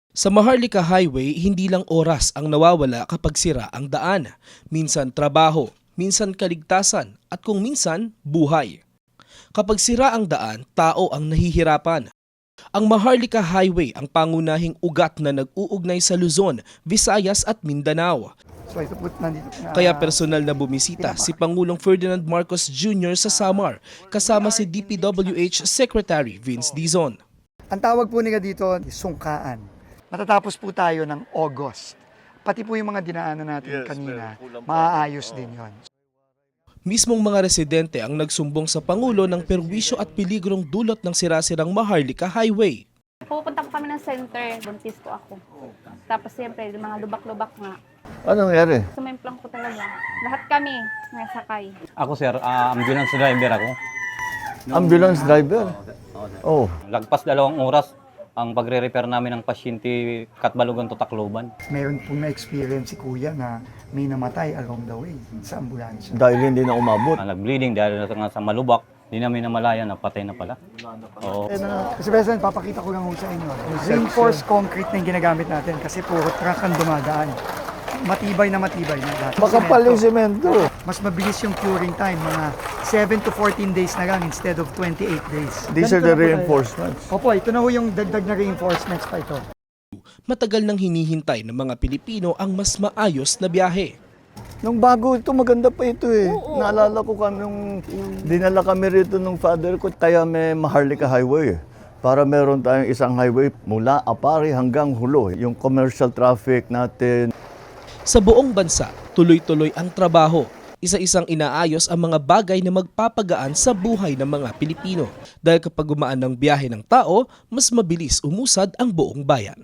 Sa Maharlika Highway, hindi lang oras ang nawawala kapag sira ang daan. Minsan trabaho, minsan kaligtasan, at kung minsan, buhay. Kapag sira ang daan, tao ang nahihirapan. Ang Maharlika Highway ang pangunahing ugat na nag-uugnay sa Luzon, Visayas at Mindanao. So ito po nandito na. Kaya personal na bumisita si Pangulong Ferdinand Marcos Jr. sa Samar kasama si DPWH Secretary Vince Dizon. Ang tawag po nila dito, sungkaan. Matatapos po tayo ng August. Pati po yung mga dinaanan natin kanina, maaayos din yon. Mismong mga residente ang nagsumbong sa Pangulo ng perwisyo at peligrong dulot ng sirasirang Maharlika Highway. Pupunta po kami ng center, buntis po ako. Tapos siyempre, yung mga lubak-lubak nga. Ano nangyari? Sumemplang po talaga. Lahat kami nasakay. Ako sir, ambulance driver ako. Ambulance driver? Oh. Lagpas 2 oras ang pagre-repair namin ng pasyente Katbalogan to Tacloban. Meron pong na-experience si Kuya na may namatay along the way sa ambulansya. Dahil hindi na umabot. Nag-bleeding dahil nga sa malubak. Hindi namin namalayan na patay na pala. Oo. Kasi President, papakita ko lang ho sa inyo. Reinforced concrete na yung ginagamit natin kasi puro truck ang dumadaan. Matibay na lahat. Makapal yung semento. Mas mabilis yung curing time, mga 7 to 14 days na lang instead of 28 days. These are the reinforcements. Opo, ito na ho yung dagdag na reinforcements pa ito. Matagal nang hinihintay ng mga Pilipino ang mas maayos na biyahe. Nung bago ito, maganda pa ito eh. Naalala ko kami nung dinala kami rito nung father ko, kaya may Maharlika Highway. Para meron tayong isang highway mula Apari hanggang Hulo. Yung commercial traffic natin. Sa buong bansa, tuloy-tuloy ang trabaho. Isa-isang inaayos ang mga bagay na magpapagaan sa buhay ng mga Pilipino. Dahil kapag gumaan ng biyahe ng tao, mas mabilis umusad ang buong bayan.